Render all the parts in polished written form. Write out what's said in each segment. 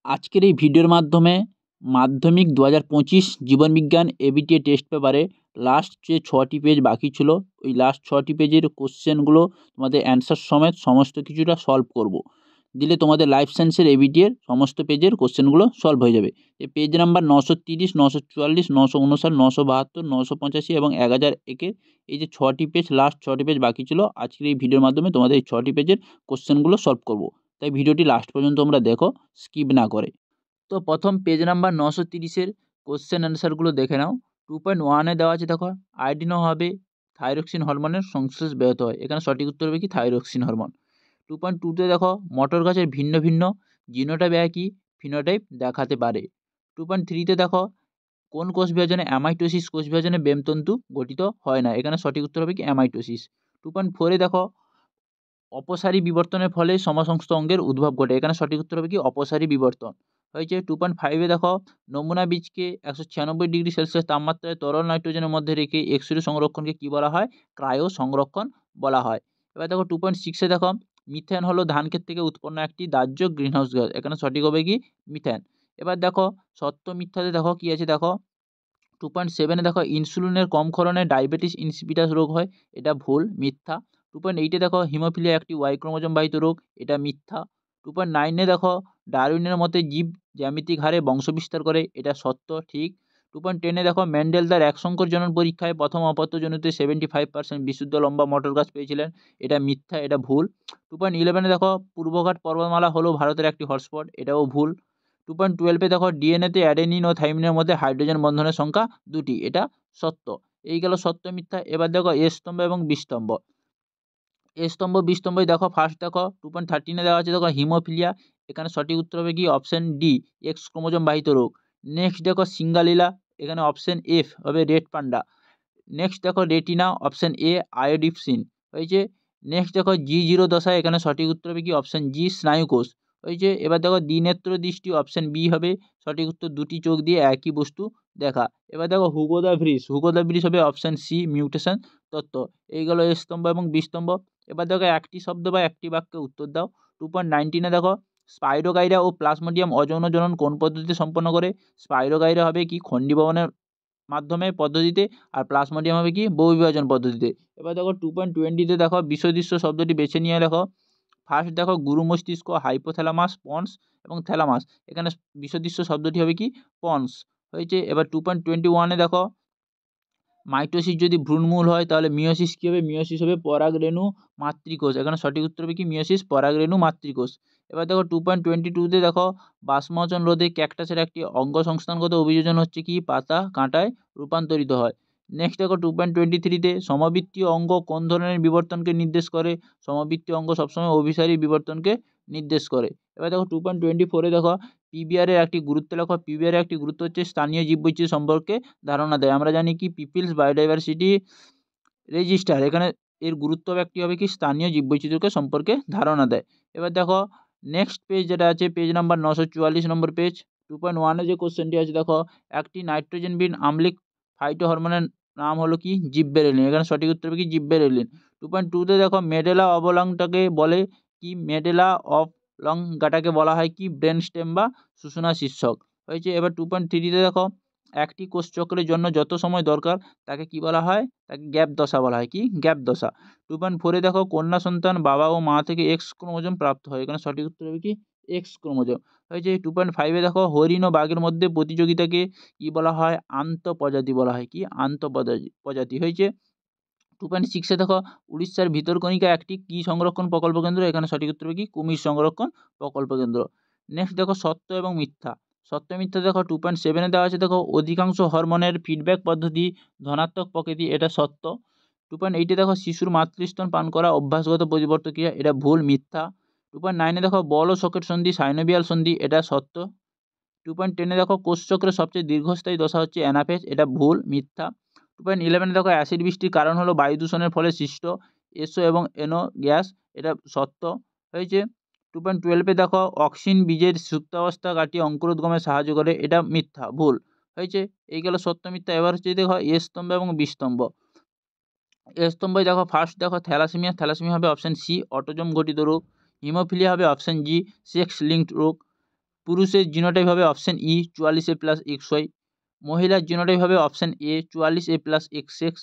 আজকের এই ভিডিওর মাধ্যমে মাধ্যমিক 2025 জীবনবিজ্ঞান এবিটিএ টেস্ট পেপারে লাস্ট যে 6টি পেজ বাকি ছিল, ওই লাস্ট 6টি পেজের কোশ্চেনগুলো তোমাদের অ্যান্সার সমেত সমস্ত কিছুটা সলভ করব। দিলে তোমাদের লাইফ সায়েন্সের এবিটিএর সমস্ত পেজের কোশ্চেনগুলো সলভ হয়ে যাবে। এই পেজ নাম্বার 930, 944, 959, 972, 985 এবং 1001-এর এই যে 6টি পেজ, লাস্ট 6টি পেজ বাকি ছিল, আজকের এই ভিডিওর মাধ্যমে তোমাদের এই 6টি পেজের কোশ্চেনগুলো সলভ করব। তাই ভিডিওটি লাস্ট পর্যন্ত তোমরা দেখো, স্কিপ না করে। তো প্রথম পেজ নাম্বার 930-এর কোশ্চেন অ্যান্সারগুলো দেখে নাও। 2.1-এ দেওয়া আছে, দেখো আয়োডিন হবে থাইরক্সিন হরমোনের সংশ্লেষ ব্যাহত হয়। এখানে সঠিক উত্তর হবে কি থাইরক্সিন হরমোন। 2.2-তে দেখো মটর গাছের ভিন্ন ভিন্ন জিনোটাইপ একই ফিনোটাইপ দেখাতে পারে। 2.3-তে দেখো কোন কোষ বিভাজনে অ্যামাইটোসিস কোষ বিভাজনে বেমতন্তু গঠিত হয় না। এখানে সঠিক উত্তর হবে কি অ্যামাইটোসিস। 2.4-এ দেখো অপসারী বিবর্তনের ফলে সমসংস্থ অঙ্গের উদ্ভব ঘটে। এখানে সঠিক উত্তর হবে কি অপসারী বিবর্তন হয়েছে। 2.5-এ দেখো নমুনা বীজকে 196 ডিগ্রি সেলসিয়াস তাপমাত্রায় তরল নাইট্রোজেনের মধ্যে রেখে এক্সরে সংরক্ষণকে কী বলা হয়? ক্রায়ো সংরক্ষণ বলা হয়। এবার দেখো 2.6-এ দেখো মিথেন হলো ধান ক্ষেত থেকে উৎপন্ন একটি দাহ্য গ্রিনহাউস গ্যাস। এখানে সঠিক হবে কি মিথেন। এবার দেখো সত্য মিথ্যাতে দেখো কি আছে, দেখো 2.7-এ দেখো ইনসুলিনের কম ক্ষরণে ডায়াবেটিস ইনসিপিটাস রোগ হয়। এটা ভুল, মিথ্যা। 2.8-এ দেখো হিমোফিলিয়া একটি ওয়াই ক্রোমোজোম বাহিত রোগ। এটা মিথ্যা। 2.9-এ দেখো ডারউইনের মতে জীব জ্যামিতিক হারে বংশবিস্তার করে। এটা সত্য, ঠিক। 2.10-এ দেখো মেন্ডেল তার এক সংকর জনন পরীক্ষায় প্রথম অপত্যজনিত 75% বিশুদ্ধ লম্বা মটর গাছ পেয়েছিলেন। এটা মিথ্যা, এটা ভুল। 2.11-এ দেখো পূর্বঘাট পর্বতমালা হলো ভারতের একটি হটস্পট। এটাও ভুল। 2.12-এ দেখো ডিএনএতে অ্যাডেনিন ও থাইমিনের মধ্যে হাইড্রোজেন বন্ধনের সংখ্যা 2টি। এটা সত্য। এই গেল সত্য মিথ্যা। এবার দেখো এ স্তম্ভ এবং বি স্তম্ভ। এ স্তম্ভ বি স্তম্ভই দেখো ফার্স্ট দেখো 2.13-এ দেওয়া আছে, দেখো হিমোফিলিয়া। এখানে সঠিক উত্তর হবে কি অপশন ডি, এক্স ক্রোমোজোম বাহিত রোগ। নেক্সট দেখো সিঙ্গালীলা। এখানে অপশন এফ হবে রেড পান্ডা। নেক্সট দেখো রেটিনা, অপশন এ আয়োডিপসিন হয়েছে। নেক্সট দেখো G0 দশা। এখানে সঠিক উত্তর হবে কি অপশন জি স্নায়ুকোষ হয়েছে। এবার দেখো দ্বিনেত্র দৃষ্টি, অপশন বি হবে সঠিক উত্তর, দুটি চোখ দিয়ে একই বস্তু দেখা। এবার দেখো হুগোদা ব্রিজ হবে অপশন সি মিউটেশন তত্ত্ব। এই গেল এ স্তম্ভ এবং বি স্তম্ভ। এবার দেখো একটি শব্দ বা একটি বাক্যে উত্তর দাও। 2.19-এ দেখো স্পাইরোগাইরা ও প্লাজমোডিয়াম অযৌন জনন কোন পদ্ধতিতে সম্পন্ন করে? স্পাইরোগাইরা হবে কি খণ্ডীভবনের মাধ্যমে পদ্ধতিতে, আর প্লাজমোডিয়াম হবে কি বহুবিভাজন পদ্ধতিতে। এবার দেখো 2.20-তে দেখো বিষদৃশ্য শব্দটি বেছে নিয়ে দেখো। ফার্স্ট দেখো গুরু মস্তিষ্ক, হাইপোথ্যালামাস, পন্স এবং থ্যালামাস। এখানে বিষদৃশ্য শব্দটি হবে কি পন্স হয়েছে। এবার 2.21-এ দেখো মাইটোসিস যদি ভ্রূণমূল হয় তাহলে মিওসিস কী হবে? মিওসিস হবে পরাগরেণু মাতৃকোষ। এখানে সঠিক উত্তর হবে কি মিওসিস পরাগরেণু মাতৃকোষ। এবার দেখো 2.22-তে দেখো বাষ্পমোচন রোধে ক্যাকটাসের একটি অঙ্গ সংস্থানগত অভিযোজন হচ্ছে কি পাতা কাঁটায় রূপান্তরিত হয়। নেক্সট দেখো 2.23-তে সমবৃত্তীয় অঙ্গ কোন ধরনের বিবর্তনকে নির্দেশ করে? সমবৃত্তীয় অঙ্গ সবসময় অভিসারী বিবর্তনকে নির্দেশ করে। এবার দেখো 2.24-এ দেখো পিবিআরের একটি গুরুত্ব লেখো। পিবিআরের একটি গুরুত্ব হচ্ছে স্থানীয় জীববৈচিত্র্য সম্পর্কে ধারণা দেয়। আমরা জানি কি পিপলস বায়োডাইভার্সিটি রেজিস্টার, এখানে এর গুরুত্ব একটি হবে কি স্থানীয় জীববৈচিত্র্যকে সম্পর্কে ধারণা দেয়। এবার দেখো নেক্সট পেজ যেটা আছে, পেজ নাম্বার 944 নম্বর পেজ। 2.1-এ যে কোশ্চেনটি আছে, দেখো একটি নাইট্রোজেনবিহীন আম্লিক ফাইটো হরমোনের নাম হলো কি জিব্বেরেলিন। এখানে সঠিক উত্তর হবে কি জিব্বেরেলিন। 2.2-তে দেখো মেডেলা অবলংটাকে বলে কি? মেডেলা অফ লংগাটাকে বলা হয় কি ব্রেন স্টেম বা সুষুনা শীর্ষক হয়েছে। এবার 2.3-তে দেখো একটি কোষচক্রের জন্য যত সময় দরকার তাকে কি বলা হয়? তাকে গ্যাপ দশা বলা হয়, কি গ্যাপ দশা। 2.4-এ দেখো কন্যা সন্তান বাবা ও মা থেকে এক্স ক্রোমোজোম প্রাপ্ত হয়। এখানে সঠিক উত্তর হবে কি এক্স ক্রোমোজোম হয়েছে। 2.5-এ দেখো হরিণ ও বাঘের মধ্যে প্রতিযোগিতাকে কি বলা হয়? আন্তঃপ্রজাতি বলা হয়, কি আন্তঃপ্রজাতি হয়েছে। 2.6-এ দেখো উড়িষ্যার ভিতরকণিকা একটি কি সংরক্ষণ প্রকল্প কেন্দ্র? এখানে সঠিক উত্তর হবে কি কুমির সংরক্ষণ প্রকল্প কেন্দ্র। নেক্সট দেখো সত্য এবং মিথ্যা। সত্য মিথ্যা দেখো 2.7-এ দেওয়া আছে, দেখো অধিকাংশ হরমোনের ফিডব্যাক পদ্ধতি ধনাত্মক প্রকৃতি। এটা সত্য। 2.8-এ দেখো শিশুর মাতৃস্তন পান করা অভ্যাসগত পরিবর্তন ক্রিয়া। এটা ভুল, মিথ্যা। 2.9-এ দেখো বল ও সকেট সন্ধি সাইনোভিয়াল সন্ধি। এটা সত্য। 2.10-এ দেখো কোষচক্রের সবচেয়ে দীর্ঘস্থায়ী দশা হচ্ছে অ্যানাফেজ। এটা ভুল, মিথ্যা। 2.11-এ দেখো অ্যাসিড বৃষ্টির কারণ হলো বায়ু দূষণের ফলে সৃষ্ট এসও এবং এনও গ্যাস। এটা সত্য হয়েছে। 2.12-এ দেখো অক্সিন বীজের সুপ্তাবস্থা কাটিয়ে অঙ্কুরোদ্গমে সাহায্য করে। এটা মিথ্যা, ভুল হয়েছে। এই গেল সত্য মিথ্যা। এবার হচ্ছে দেখো এ স্তম্ভ এবং বি স্তম্ভ। এ স্তম্ভে দেখো ফার্স্ট দেখো থ্যালাসেমিয়া হবে অপশন সি অটোজম ঘটিত রোগ। হিমোফিলিয়া হবে অপশন জি সেক্স লিঙ্কড রোগ। পুরুষের জিনোটাইপ হবে অপশন ই 44A+XY, মহিলার জিনোটাইপ হবে অপশন এ 44A+XX,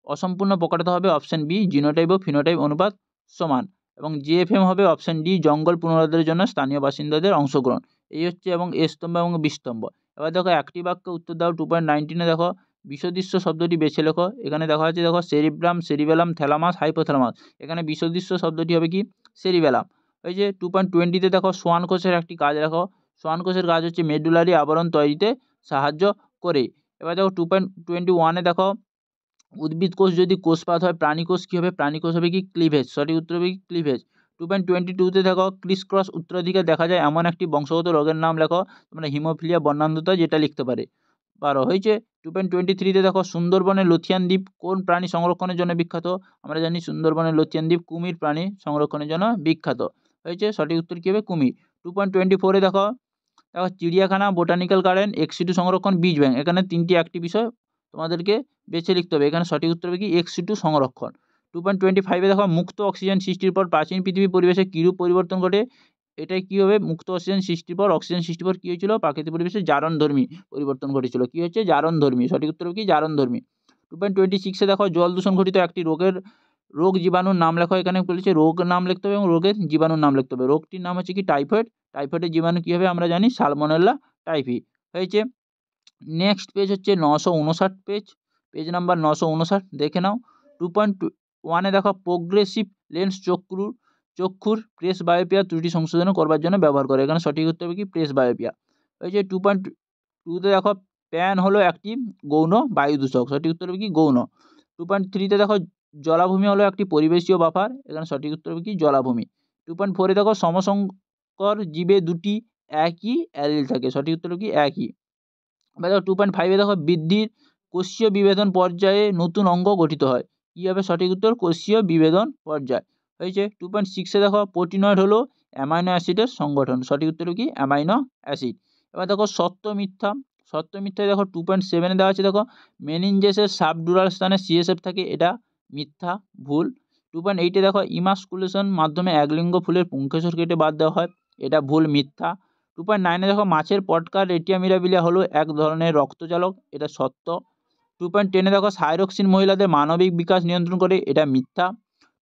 অসম্পূর্ণ প্রকারতা হবে অপশন বি জিনোটাইপ ও ফিনোটাইপ অনুপাত সমান, এবং জিএফএম হবে অপশন ডি জঙ্গল পুনরুদ্ধারের জন্য স্থানীয় বাসিন্দাদের অংশগ্রহণ। এই হচ্ছে এবং এ স্তম্ভ এবং বি স্তম্ভ। এবার দেখো একটি বাক্যে উত্তর দাও 2.19 দেখো বিষদৃশ্য শব্দটি বেছে লেখো। এখানে দেখা যাচ্ছে দেখো সেরিব্রাম, সেরিবেলাম, থ্যালামাস, হাইপোথ্যালামাস। এখানে বিষদৃশ্য শব্দটি হবে কি সেরিবেলাম। ওই যে 2.20 দেখো সোয়ান কোষের একটি কাজ দেখো, সোয়ান কোষের কাজ হচ্ছে মেডুলারি আবরণ তৈরিতে সাহায্য করে। এবার দেখো 2.21 দেখো উদ্ভিদ কোষ যদি কোষপাত হয় প্রাণী কোষ কী হবে, প্রাণী কোষ হবে কি ক্লিভেজ, সঠিক উত্তর হবে কি ক্লিভেজ। 2.22 দেখো ক্রিস ক্রস উত্তরাধিকার দেখা যায় এমন একটি বংশগত রোগের নাম লেখো, তোমরা হিমোফিলিয়া বর্ণান্ধতা যেটা লিখতে পারো হয়েছে। 2.23 দেখো সুন্দরবনের লুথিয়ান দ্বীপ কোন প্রাণী সংরক্ষণের জন্য বিখ্যাত, আমরা জানি সুন্দরবনের লুথিয়ান দ্বীপ কুমির প্রাণী সংরক্ষণের জন্য বিখ্যাত হয়েছে, সঠিক উত্তর কী হবে কুমির। 2.24 দেখো চিড়িয়াখানা, বোটানিক্যাল গার্ডেন, এক্সিটু সংরক্ষণ, বীজ ব্যাংক। এখানে তিনটি একটি বিষয় তোমাদেরকে বেছে লিখতে হবে, এখানে সঠিক উত্তর হবে কি এক্সিটু সংরক্ষণ। 2.25 দেখো মুক্ত অক্সিজেন সৃষ্টির পর প্রাচীন পৃথিবীর পরিবেশে কীরূপ পরিবর্তন ঘটে, এটাই কী হবে মুক্ত অক্সিজেন সৃষ্টির পর কী হয়েছিল, প্রাকৃতিক পরিবেশে জারণধর্মী পরিবর্তন ঘটেছিল, কী হচ্ছে জারণধর্মী, সঠিক উত্তর হবে কি জারণধর্মী। 2.26 দেখো জল দূষণ ঘটিত একটি রোগ জীবাণুর নাম লেখো, এখানে বলেছে রোগ নাম লিখতে হবে এবং রোগের জীবাণুর নাম লিখতে হবে। রোগটির নাম হচ্ছে কি টাইফয়েড, টাইফয়েডের জীবাণু কী হবে আমরা জানি সালমোনেলা টাইফি হয়েছে। নেক্সট পেজ হচ্ছে 959 পেজ নাম্বার 959 দেখে নাও। 2.1 দেখো প্রোগ্রেসিভ লেন্স চক্ষুর প্রেস বায়োপিয়া ত্রুটি সংশোধন করবার জন্য ব্যবহার করে, এখানে সঠিক উত্তর হবে কি প্রেস বায়োপিয়া হয়েছে। 2.2 দেখো প্যান হলো একটি গৌণ বায়ু দূষক, সঠিক উত্তর হবে কি গৌণ। 2.3 দেখো জলাভূমি হলো একটি পরিবেশীয় বাফার, এখানে সঠিক উত্তর হবে কি জলাভূমি। 2.4 দেখো সমসংকর জীবে দুটি একই অ্যালিল থাকে, সঠিক উত্তর হবে কি একই। দেখো 2.5 দেখো বৃদ্ধির কোষীয় বিভেদন পর্যায়ে নতুন অঙ্গ গঠিত হয়, কী হবে সঠিক উত্তর কোষীয় বিভেদন পর্যায় হয়েছে। 2.6 দেখো প্রোটিনয়েড হলো অ্যামাইনো অ্যাসিডের সংগঠন, সঠিক উত্তর কি অ্যামাইনো অ্যাসিড। এবার দেখো সত্য মিথ্যায় দেখো 2.7 দেওয়া আছে দেখো মেনিনজেসের সাবডুরাল স্থানে সিএসএফ থাকে, এটা মিথ্যা ভুল। 2.8 দেখো ইমাস্কুলেশন মাধ্যমে একলিঙ্গ ফুলের পুংকেশর কেটে বাদ দেওয়া হয়, এটা ভুল মিথ্যা। 2.9 দেখো মাছের পটকার রেটিয়া মিরাবিলিয়া হলো এক ধরনের রক্তচালক, এটা সত্য। 2.10 দেখো থাইরক্সিন মহিলাদের মানবিক বিকাশ নিয়ন্ত্রণ করে, এটা মিথ্যা।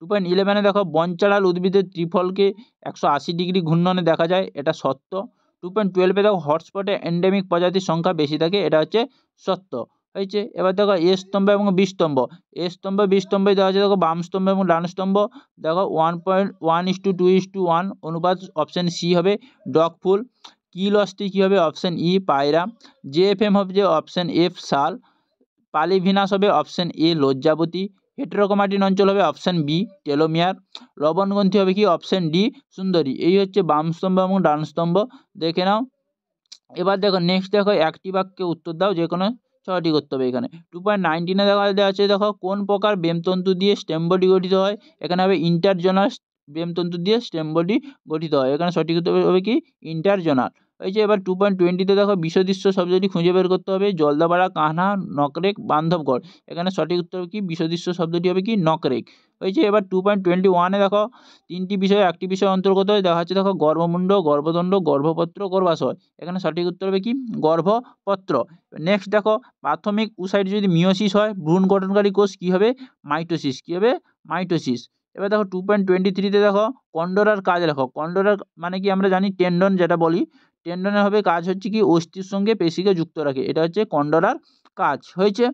2.11 দেখো বনচাঁড়াল উদ্ভিদের ত্রিফলকে 180 ডিগ্রি ঘূর্ণনে দেখা যায়, এটা সত্য। 2.12 দেখো হটস্পটে এন্ডেমিক প্রজাতির সংখ্যা বেশি থাকে, এটা হচ্ছে সত্য হয়েছে। এবার দেখো এ স্তম্ভ এবং বি স্তম্ভ, বি স্তম্ভে দেওয়া আছে দেখো বাম স্তম্ভ এবং ডান স্তম্ভ দেখো 1.1:2:1 অনুপাত, অপশান সি হবে ডগ ফুল। কিল অস্থি কী হবে অপশান ই পায়রা। জেএফএম হবে যে অপশান এফ শাল। পালিভিনাস হবে অপশান এ লজ্জাবতী। হেটেরোক্রোমাটিন অঞ্চল হবে অপশান বি টেলোমিয়ার। লবণগ্রন্থি হবে কি অপশান ডি সুন্দরী। এই হচ্ছে বাম স্তম্ভ এবং ডান স্তম্ভ দেখে নাও। এবার দেখো নেক্সট দেখো একটি বাক্যে উত্তর দাও, যে কোনো 6টি করতে হবে এখানে। 2.19 দেওয়া আছে দেখো কোন প্রকার বেমতন্তু দিয়ে স্টেম বডি গঠিত হয়, এখানে হবে ইন্টারজোনাল বেমতন্তু দিয়ে স্টেম বডি গঠিত হয়, এখানে সঠিক উত্তর হবে কি ইন্টারজোনাল হয়েছে। এবার 2.20 দেখো বিষদৃশ্য শব্দটি খুঁজে বের করতে হবে, জলদাপাড়া, কানহা, নকরেক, বান্ধবগড়, এখানে সঠিক উত্তর কি বিষদৃশ্য শব্দটি হবে কি নকরেক হয়েছে। এবার 2.21 দেখো তিনটি বিষয় একটি বিষয় অন্তর্গত দেখা যাচ্ছে দেখো গর্ভমুণ্ড, গর্ভদণ্ড, গর্ভপত্র, গর্ভাশয়, এখানে সঠিক উত্তর হবে কি গর্ভপত্র। নেক্সট দেখো প্রাথমিক উসাইড যদি মিওসিস হয় ভ্রূণ গঠনকারী কোষ কী হবে মাইটোসিস, কী হবে মাইটোসিস। এবার দেখো 2.23 দেখো কন্ডরার কাজ লেখো, কন্ডরার মানে কি আমরা জানি টেন্ডন, যেটা বলি টেন্ডনের হবে কাজ হচ্ছে কি অস্থির সঙ্গে পেশিকে যুক্ত রাখে, এটা হচ্ছে কন্ডরার কাজ হয়েছে।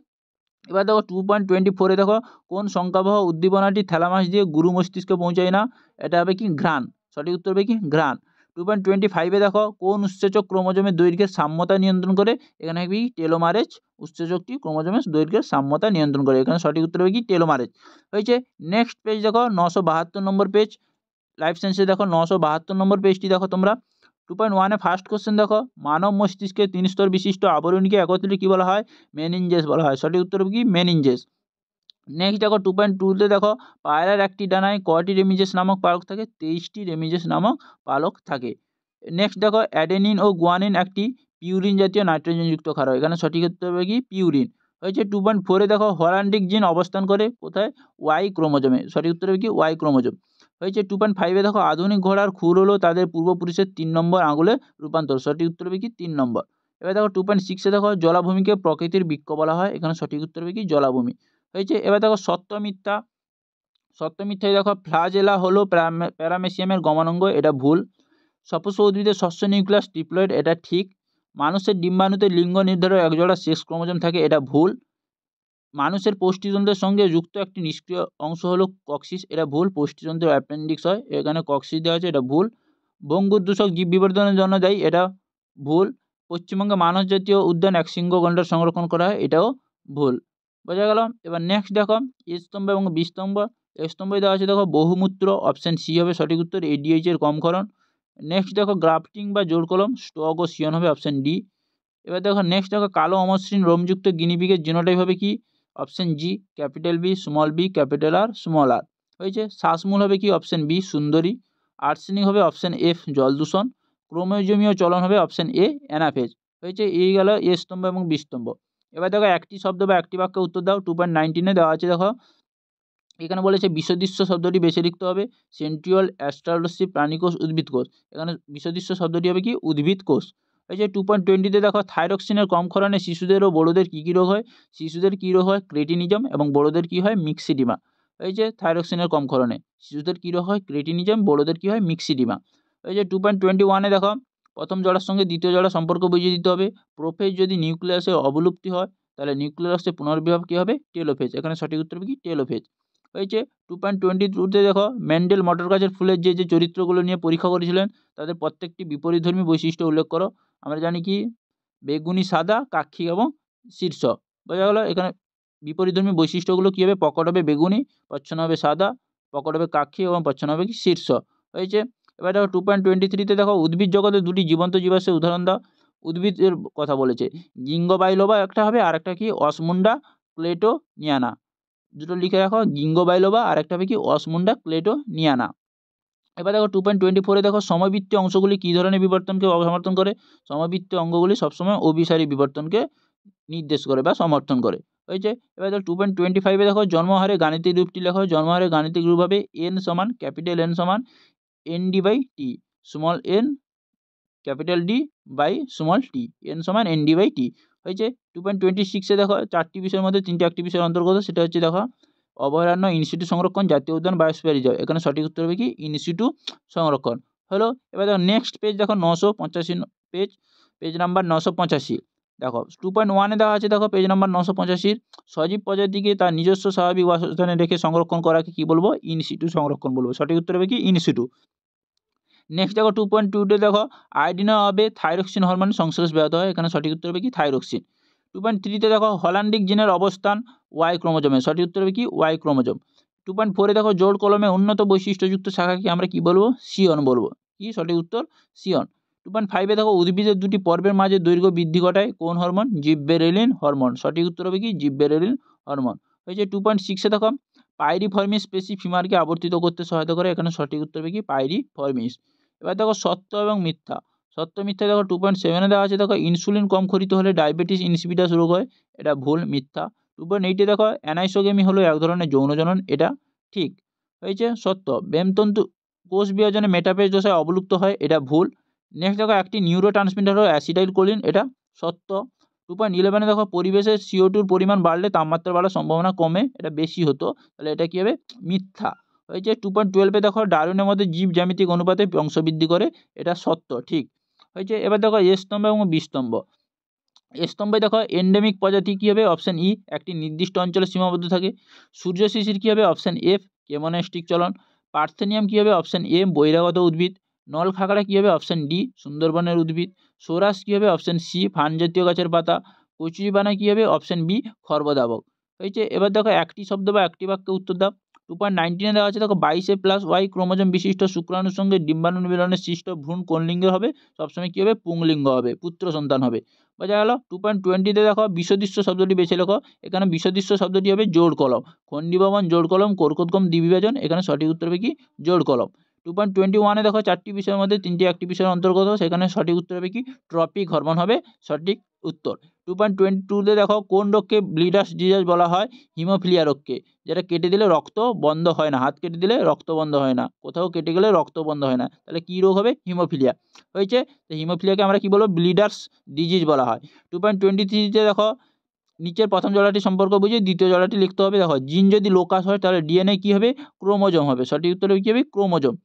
এবার দেখো 2.24 দেখো কোন সংখ্যাবহ উদ্দীপনাটি থ্যালামাস দিয়ে গুরু মস্তিষ্কে পৌঁছায় না, এটা হবে কি ঘ্রাণ, সঠিক উত্তর হবে কি ঘ্রাণ। 2.25 দেখো কোন উৎসেচক ক্রোমোজোমের দৈর্ঘ্যের সাম্যতা নিয়ন্ত্রণ করে, এখানে হবে কি টেলোমারেজ উৎসেচকটি ক্রোমোজোমের দৈর্ঘ্যের সাম্যতা নিয়ন্ত্রণ করে, এখানে সঠিক উত্তর হবে কি টেলোমারেজ হয়েছে। নেক্সট পেজ দেখো 972 নম্বর পেজ, লাইফ সায়েন্সে দেখো 972 নম্বর পেজটি দেখো তোমরা। 2.1 ফার্স্ট কোশ্চেন দেখো মানব মস্তিষ্কের 3 স্তর বিশিষ্ট আবরণীকে একত্রে কী বলা হয়, মেনিনজেস বলা হয়, সঠিক উত্তর হবে কি মেনিনজেস। নেক্সট দেখো 2.2 দেখো পায়রার একটি ডানায় কয়টি রেমিজেস নামক পালক থাকে, 23টি রেমিজেস নামক পালক থাকে। নেক্সট দেখো অ্যাডেনিন ও গুয়ানিন একটি পিউরিন জাতীয় নাইট্রোজেনযুক্ত ক্ষার, এখানে সঠিক উত্তর হবে কি পিউরিন হয়েছে। 2.4 দেখো হল্যান্ডিক জিন অবস্থান করে কোথায়, ওয়াই ক্রোমোজোমে, সঠিক উত্তর হবে কি ওয়াই ক্রোমোজোম। হয়েছে 2.5-এ দেখো আধুনিক ঘোড়ার খুর হলো তাদের পূর্বপুরুষের 3 নম্বর আঙুলে রূপান্তর, সঠিক উত্তর হবে কি 3 নম্বর। এবার দেখো 2.6-এ দেখো জলাভূমিকে প্রকৃতির বৃক্ষ বলা হয়, এখানে সঠিক উত্তর হবে কি জলাভূমি। হয়েছে এবার দেখো সত্য মিথ্যা। সত্য মিথ্যায় দেখো ফ্লাজেলা হলো প্যারামেসিয়ামের গমনাঙ্গ, এটা ভুল। সপুষ্প উদ্ভিদের শস্য নিউক্লিয়াস ডিপ্লয়েড, এটা ঠিক। মানুষের ডিম্বাণুতে লিঙ্গ নির্ধারক একজোড়া সেক্স ক্রোমোজোম থাকে, এটা ভুল। মানুষের পুষ্টিতন্ত্রের সঙ্গে যুক্ত একটি নিষ্ক্রিয় অংশ হলো কক্সিস, এটা ভুল। পুষ্টিতন্ত্রের অ্যাপেন্ডিক্স হয়, এখানে কক্সিস দেওয়া আছে, এটা ভুল। ভঙ্গুর দূষক জীব বিবর্ধনের জন্য দায়ী, এটা ভুল। পশ্চিমবঙ্গে মানস জাতীয় উদ্যান একশৃঙ্গ গন্ডার সংরক্ষণ করা হয়, এটাও ভুল। বোঝা গেল। এবার নেক্সট দেখো এ স্তম্ভ এবং বি স্তম্ভ। এ স্তম্ভে দেওয়া আছে দেখো বহুমূত্র, অপশান সি হবে সঠিক উত্তর, এডিএইচ এর কম ক্ষরণ। নেক্সট দেখো গ্রাফটিং বা জোড় কলম, স্টক ও সিয়ন হবে অপশান ডি। এবার দেখো নেক্সট দেখো কালো অমসৃণ রোমযুক্ত গিনিপিগের জিনোটাইপ হবে কি, option G capital B small B capital R small R. হয়েছে শ্বাসমূল হবে কি, অপশান বি সুন্দরী। আর্সেনিক হবে অপশান এফ জল দূষণ। ক্রোমোজোমীয় চলন হবে অপশান এ অ্যানাফেজ। হয়েছে এই গেল এ স্তম্ভ এবং বি স্তম্ভ। এবার দেখো একটি শব্দ বা একটি বাক্যে উত্তর দাও। 2.19-এ দেওয়া আছে দেখো, এখানে বলেছে বিষদৃশ্য শব্দটি বেছে লিখতে হবে। সেন্ট্রিওল, অ্যাস্ট্রালোসি, প্রাণীকোষ, উদ্ভিদ কোষ, এখানে বিষদৃশ্য শব্দটি হবে কি উদ্ভিদ কোষ। এই যে 2.20-তে দেখো থাইরক্সিনের কম ক্ষরণে শিশুদের ও বড়োদের কী কী রোগ হয়। শিশুদের কী রোগ হয়, ক্রেটিনিজম, এবং বড়োদের কী হয়, মিক্সিডিমা। এই যে থাইরক্সিনের কম ক্ষরণে শিশুদের কী রোগ হয়, ক্রেটিনিজম, বড়োদের কী হয়, মিক্সিডিমা। এই যে 2.21-এ দেখো প্রথম জোড়ার সঙ্গে দ্বিতীয় জোড়ার সম্পর্ক বুঝিয়ে দিতে হবে। প্রোফেজ যদি নিউক্লিয়াসে অবলুপ্তি হয় তাহলে নিউক্লিয়াসে পুনর্বিভাব কী হবে, টেলোফেজ, এখানে সঠিক উত্তর হবে কি টেলোফেজ। হয়েছে 2.22-তে দেখো মেন্ডেল মটর গাছের ফুলের যে চরিত্রগুলো নিয়ে পরীক্ষা করেছিলেন তাদের প্রত্যেকটি বিপরীতধর্মী বৈশিষ্ট্য উল্লেখ করো। আমরা জানি কি বেগুনি, সাদা, কাক্ষি এবং শীর্ষ। বোঝা গেল। এখানে বিপরীতধর্মী বৈশিষ্ট্যগুলো কী হবে, প্রকট হবে বেগুনি, প্রচ্ছন্ন হবে সাদা, প্রকট হবে কাক্ষি এবং প্রচ্ছন্ন হবে কি শীর্ষ। হয়েছে এবার দেখো 2.23-তে দেখো উদ্ভিদ জগতে দুটি জীবন্ত জীবাশ্মের উদাহরণ দাও। উদ্ভিদের কথা বলেছে, গিঙ্গোবাইলোবা একটা হবে, আর একটা কি অসমুন্ডা ক্লেটোনিয়ানা। দুটো লিখে রাখো, গিঙ্গোবাইলোবা আর একটা হবে কি অসমুন্ডা ক্লেটোনিয়ানা। এবার দেখো 2.24-এ দেখো সমবৃত্তীয় অংশগুলি কী ধরনের বিবর্তনকে সমর্থন করে। সমবৃত্তীয় অঙ্গগুলি সবসময় অভিসারী বিবর্তনকে নির্দেশ করে বা সমর্থন করে। হয়েছে এবার দেখো 2.25-এ দেখো জন্মহারে গাণিতিক রূপটি লেখো। জন্মহারে গাণিতিক রূপ হবে এন সমান ক্যাপিটাল এন সমান N D by T, small N capital D by small T, N সমান এন ডি বাই টি। হয়েছে 2.26-এ দেখো চারটি বিষয়ের মধ্যে তিনটি একটি বিষয়ের অন্তর্গত, সেটা হচ্ছে দেখো অভয়ারণ্য, ইনস্টিটিউট সংরক্ষণ, জাতীয় উদ্যান, বায়োস্ফিয়ার রিজার্ভ, এখানে সঠিক উত্তর হবে কি ইনস্টিটিউট সংরক্ষণ। হলো। এবার দেখো নেক্সট পেজ দেখো 985 পেজ, পেজ নাম্বার 985। দেখো 2.1-এ দেওয়া আছে দেখো পেজ নাম্বার 985, সজীব প্রজাতিকে তার নিজস্ব স্বাভাবিক বাসস্থানে রেখে সংরক্ষণ করাকে কী বলবো, ইনস্টিটিউট সংরক্ষণ বলবো, সঠিক উত্তর হবে কি ইনস্টিটিউট। নেক্সট দেখো 2.2-তে দেখো আয়োডিন হবে থাইরক্সিন হরমোনের সংশ্লেষ ব্যাহত হয়, এখানে সঠিক উত্তর হবে কি থাইরক্সিন। 2.3-তে দেখো হল্যান্ডিক জিনের অবস্থান ওয়াই ক্রোমোজোমে, সঠিক উত্তর হবে কি ওয়াই ক্রোমোজোম। 2.4-এ দেখো জোড় কলমে উন্নত বৈশিষ্ট্যযুক্ত শাখাকে আমরা কি বলবো, সিয়ন বলবো, কি সঠিক উত্তর সিয়ন। 2.5-এ দেখো উদ্ভিদের দুটি পর্বের মাঝে দৈর্ঘ্য বৃদ্ধি ঘটায় কোন হরমোন, জিববেরেলিন হরমোন, সঠিক উত্তর হবে কি জিববেরেলিন হরমোন। হয়েছে 2.6-এ দেখো পাইরিফর্মিস স্পেসি ফিমারকে আবর্তিত করতে সহায়তা করে, এখানে সঠিক উত্তর হবে কি পাইরিফর্মিস। এবার দেখো সত্য এবং মিথ্যা। সত্য মিথ্যা দেখো 2.7-এ দেওয়া আছে দেখো ইনসুলিন কম ক্ষরিত হলে ডায়াবেটিস ইনসিপিটাস রোগ হয়, এটা ভুল মিথ্যা। 2.8-এ দেখো অ্যানাইসোগেমি হলো এক ধরনের যৌন জনন, এটা ঠিক। হয়েছে সত্য। ব্যামতন্তু কোষ বিভাজনে মেটাফেজ দশায় অবলুপ্ত হয়, এটা ভুল। নেক্সট দেখো একটি নিউরো ট্রান্সমিটার হলো অ্যাসিটাইল কোলিন, এটা সত্য। 2.11-এ দেখো পরিবেশের CO2-র পরিমাণ বাড়লে তাপমাত্রা বাড়ার সম্ভাবনা কমে, এটা বেশি হতো, তাহলে এটা কী হবে মিথ্যা। হয়েছে 2.12-এ দেখো ডারউইনের মধ্যে জীব জ্যামিতিক অনুপাতে বংশবৃদ্ধি করে, এটা সত্য ঠিক। হয়েছে এবার দেখো এ স্তম্ভ এবং বি স্তম্ভ। এ স্তম্ভে দেখো এন্ডেমিক প্রজাতি কী হবে, অপশান ই একটি নির্দিষ্ট অঞ্চলে সীমাবদ্ধ থাকে। সূর্য শিশির কী হবে, অপশান এফ কেমোনেস্টিক চলন। পার্থেনিয়াম কী হবে, অপশান এ বহিরাগত উদ্ভিদ। নল খাগড়া কী হবে, অপশান ডি সুন্দরবনের উদ্ভিদ। সোরাস কী হবে, অপশান সি ফান জাতীয় গাছের পাতা। কচুরিপানা কী হবে, অপশান বি খর্বদাবক। হয়েছে এবার দেখো একটি শব্দ বা একটি বাক্যে উত্তর দাও। 2.19-এ দেওয়া আছে দেখো 22A+Y ক্রোমোজোম বিশিষ্ট শুক্রাণুর সঙ্গে ডিম্বাণু মিলনের সৃষ্ট ভ্রূণ কোন লিঙ্গের হবে, সবসময় কী হবে পুংলিঙ্গ হবে, পুত্র সন্তান হবে। বোঝা গেল। 2.20-তে দেখো বিষদৃশ্য শব্দটি বেছে লেখো, এখানে বিষদৃশ্য শব্দটি হবে জোড় কলম। খণ্ডীভবন জোড় কলম, কর্কটগম দ্বিবিভাজন, এখানে সঠিক উত্তর হবে কি জোড় কলম। 2.21-এ দেখো চারটি বিষয়ের মধ্যে তিনটি একটি বিষয়ের অন্তর্গত, সেখানে সঠিক উত্তর হবে কি ট্রপিক হরমোন হবে সঠিক উত্তর। 2.22-তে দেখো কোন রোগকে ব্লিডার্স ডিজিজ বলা হয়? হিমোফিলিয়া রোগকে, যেটা কেটে দিলে রক্ত বন্ধ হয় না, হাত কেটে দিলে রক্ত বন্ধ হয় না, কোথাও কেটে গেলে রক্ত বন্ধ হয় না, তাহলে কী রোগ হবে? হিমোফিলিয়া হয়েছে। তো হিমোফিলিয়াকে আমরা কী বলবো? ব্লিডার্স ডিজিজ বলা হয়। 2.23-তে দেখো নিচের প্রথম জোড়াটি সম্পর্ক বুঝে দ্বিতীয় জোড়াটি লিখতে হবে। দেখো জিন যদি লোকাস হয় তাহলে ডিএনএ কী হবে? ক্রোমোজোম হবে। সঠিক উত্তর কী হবে? ক্রোমোজোম।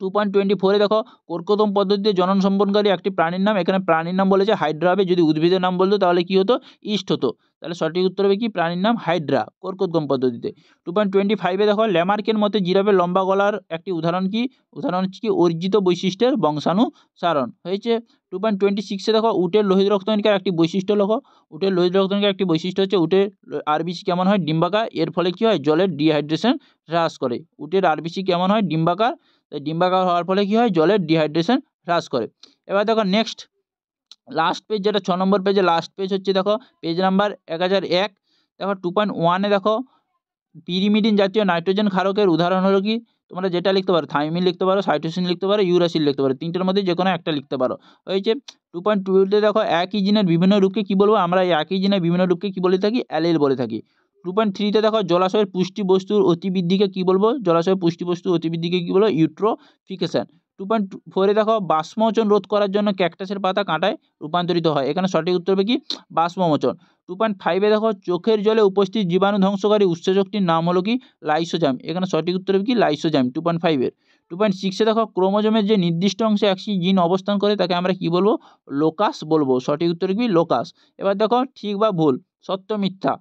2.24-এ দেখো কর্কতম পদ্ধতিতে জনন সম্পন্নকারী একটি প্রাণীর নাম। এখানে প্রাণীর নাম বলেছে হাইড্রা হবে, যদি উদ্ভিদের নাম বলতো তাহলে কী হতো? ইস্ট হতো। তাহলে সঠিক উত্তর হবে কি? প্রাণীর নাম হাইড্রা, কর্কতম পদ্ধতিতে। 2.25-এ দেখো ল্যামার্কের মতে জিরাফের লম্বা গলার একটি উদাহরণ কি? উদাহরণ হচ্ছে কি? অর্জিত বৈশিষ্ট্যের বংশানুসারণ হয়েছে। 2.26-এ দেখো উটের লোহিত রক্তকণিকার একটি বৈশিষ্ট্য লেখো। উটের লোহিত রক্তকণিকার একটি বৈশিষ্ট্য হচ্ছে উটের আরবিসি কেমন হয়? ডিম্বাকার। এর ফলে কী হয়? জলের ডিহাইড্রেশন হ্রাস করে। উটের আরবিসি কেমন হয়? ডিম্বাকার। ডিম্বাকার হওয়ার ফলে কী হয়? জলের ডিহাইড্রেশন হ্রাস করে। এবার দেখো নেক্সট লাস্ট পেজ, যেটা 6 নম্বর পেজে লাস্ট পেজ হচ্ছে, দেখো পেজ নাম্বার 1001। দেখো 2.1-এ দেখো পিরিমিডিন জাতীয় নাইট্রোজেন ক্ষারকের উদাহরণ হলো কি? তোমরা যেটা লিখতে পারো, থাইমিন লিখতে পারো, সাইটোসিন লিখতে পারো, ইউরাসিল লিখতে পারো, তিনটের মধ্যে যে কোনো একটা লিখতে পারো হয়েছে। 2.2-তে দেখো একই জিনের বিভিন্ন রূপকে কী বলবো? আমরা এই একই জিনের বিভিন্ন রূপকে কী বলে থাকি? অ্যালিল বলে থাকি। 2.3-তে দেখো জলাশয়ের পুষ্টি বস্তুর অতিবৃদ্ধিকে কী বলবো? জলাশয়ের পুষ্টি বস্তুর অতিবৃদ্ধিকে কী বলবো? ইউট্রোফিকেশন। 2.4-এ দেখো বাষ্পমোচন রোধ করার জন্য ক্যাকটাসের পাতা কাঁটায় রূপান্তরিত হয়। এখানে সঠিক উত্তর হবে কি? বাষ্পমোচন। 2.5-এ দেখো চোখের জলে উপস্থিত জীবাণু ধ্বংসকারী উৎসেচকটির নাম হলো কি? লাইসোজাইম। এখানে সঠিক উত্তর হবে কি? লাইসোজাইম 2.5-এর। 2.6-এ দেখো ক্রোমোজোমের যে নির্দিষ্ট অংশে একটি জিন অবস্থান করে তাকে আমরা কি বলবো? লোকাস বলবো। সঠিক উত্তর কি? লোকাস। এবার দেখো ঠিক বা ভুল, সত্য মিথ্যা।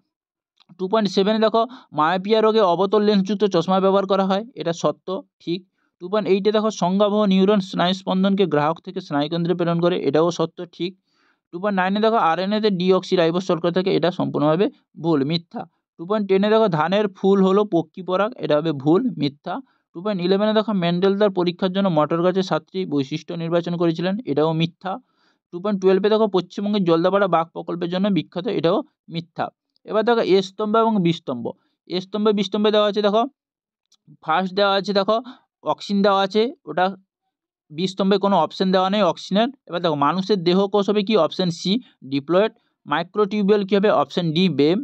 2.7-এ দেখো মায়োপিয়া রোগে অবতল লেন্সযুক্ত চশমা ব্যবহার করা হয়, এটা সত্য, ঠিক। 2.8-এ দেখো সংজ্ঞাবহ নিউরন স্নায়ু স্পন্দনকে গ্রাহক থেকে স্নায়ুকেন্দ্রে প্রেরণ করে, এটাও সত্য, ঠিক। 2.9-এ দেখো আরএনএতে ডিঅক্সিরাইবোজ শর্করা থাকে, এটা সম্পূর্ণভাবে ভুল, মিথ্যা। 2.10-এ দেখো ধানের ফুল হলো পক্ষী পরাগ, এটা হবে ভুল, মিথ্যা। 2.11-এ দেখো মেন্ডেল তার পরীক্ষার জন্য মটর গাছের 7টি বৈশিষ্ট্য নির্বাচন করেছিলেন, এটাও মিথ্যা। 2.12-এ দেখো পশ্চিমবঙ্গের জলদাপাড়া বাঘ প্রকল্পের জন্য বিখ্যাত, এটাও মিথ্যা। এবার দেখো এ স্তম্ভ এবং বি স্তম্ভ। এ স্তম্ভে বি স্তম্ভে দেওয়া আছে, দেখো ফার্স্ট দেওয়া আছে, দেখো অক্সিন দেওয়া আছে, ওটা বি স্তম্ভে কোনো অপশন দেওয়া নেই অক্সিজেন। এবার দেখো মানুষের দেহকোষ হবে কি? Option C diploid. মাইক্রোটিউবিউল কী হবে? Option D বেম।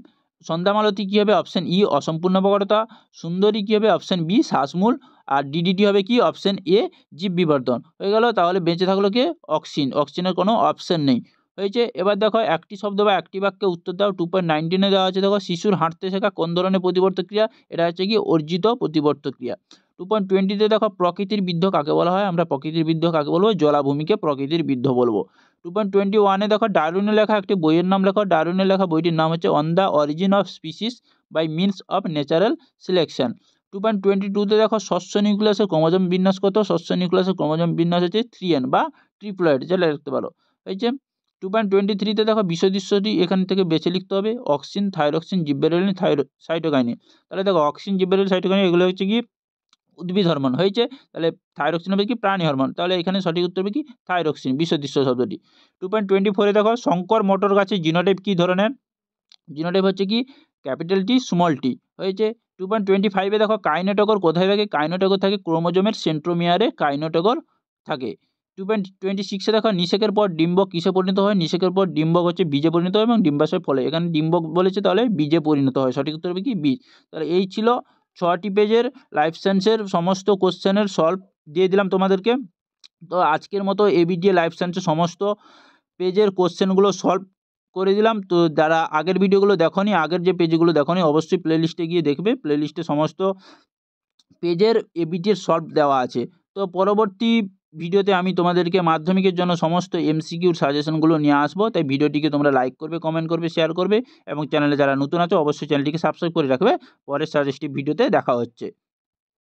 সন্ধ্যামালতী কী হবে? অপশন ই অসম্পূর্ণ প্রকটতা। সুন্দরী কী হবে? অপশন বি শ্বাসমূল। আর ডিডিটি হবে কি? অপশন এ জীব বিবর্ধন। হয়ে গেল, তাহলে বেঁচে থাকলো কে? অক্সিন। অক্সিজেনের কোনো অপশন নেই হয়েছে। এবার দেখো একটি শব্দ বা একটি বাক্যে উত্তর দাও। 2.19-এ দেওয়া আছে, দেখো শিশুর হাঁটতে শেখা কোন ধরনের প্রতিবর্ত ক্রিয়া? এটা হচ্ছে কি? অর্জিত প্রতিবর্ত ক্রিয়া। 2.20-তে দেখো প্রকৃতির বৃদ্ধ কাকে বলা হয়? আমরা প্রকৃতির বৃদ্ধ কাকে বলবো? জলাভূমিকে প্রকৃতির বৃদ্ধ বলবো। 2.21-এ দেখো ডারউইনের লেখা একটি বইয়ের নাম লেখো। ডারউইনের লেখা বইটির নাম হচ্ছে on the origin of species by means of natural selection. 2.22-তে দেখো শস্য নিউক্লিয়াসের ক্রোমোজোম বিন্যাস কত? শস্য নিউক্লিয়াসের ক্রোমোজোম বিন্যাস হচ্ছে 3n বা ট্রিপ্লয়েড, যেটা লিখতে পারো হয়েছে। 2.23-তে দেখো বিষদৃশ্যটি এখান থেকে বেছে লিখতে হবে। Auxin, thyroxine, gibberellin, cytokinin. তাহলে দেখো অক্সিন, জিব্বেরেলিন, সাইটোকাইনিন এগুলো হচ্ছে কি? উদ্ভিদ হরমোন হয়েছে। তাহলে থাইরক্সিন হবে কি? প্রাণী হরমোন। তাহলে এখানে সঠিক উত্তর হবে কি? থাইরক্সিন, বিষদৃশ্য শব্দটি। 2.24-এ দেখো শঙ্কর মটর গাছের জিনোটাইপ কী ধরনের? জিনোটাইপ হচ্ছে কি? ক্যাপিটাল টি স্মল টি হয়েছে। 2.25-এ দেখো কাইনেটোকর কোথায় থাকে? কাইনেটোকর থাকে ক্রোমোজোমের সেন্ট্রোমিয়ারে, কাইনেটোকর থাকে। 2.26-এ দেখো নিষেকের পর ডিম্বক কিসে পরিণত হয়? নিষেকের পর ডিম্বক হচ্ছে বীজে পরিণত হয় এবং ডিম্বাশয় ফলে। এখানে ডিম্বক বলেছে, তাহলে বীজে পরিণত হয়। সঠিক উত্তর হবে কি? বীজ। তাহলে এই ছিল 6টি পেজের লাইফ সায়েন্সের সমস্ত কোশ্চেনের সলভ দিয়ে দিলাম তোমাদেরকে। তো আজকের মতো এবিটিএ লাইফ সায়েন্সের সমস্ত পেজের কোশ্চেনগুলো সলভ করে দিলাম। তো যারা আগের ভিডিওগুলো দেখোনি, আগের যে পেজগুলো দেখোনি, অবশ্যই প্লেলিস্টে গিয়ে দেখবে। প্লেলিস্টে সমস্ত পেজের এবিটিএর সলভ দেওয়া আছে। তো পরবর্তী ভিডিওতে আমি তোমাদেরকে মাধ্যমিকের জন্য সমস্ত এমসিকিউর সাজেশনগুলো নিয়ে আসবো। তাই ভিডিওটিকে তোমরা লাইক করবে, কমেন্ট করবে, শেয়ার করবে এবং চ্যানেলে যারা নতুন আছো অবশ্যই চ্যানেলটিকে সাবস্ক্রাইব করে রাখবে। পরের সাজেস্টিভ ভিডিওতে দেখা হচ্ছে।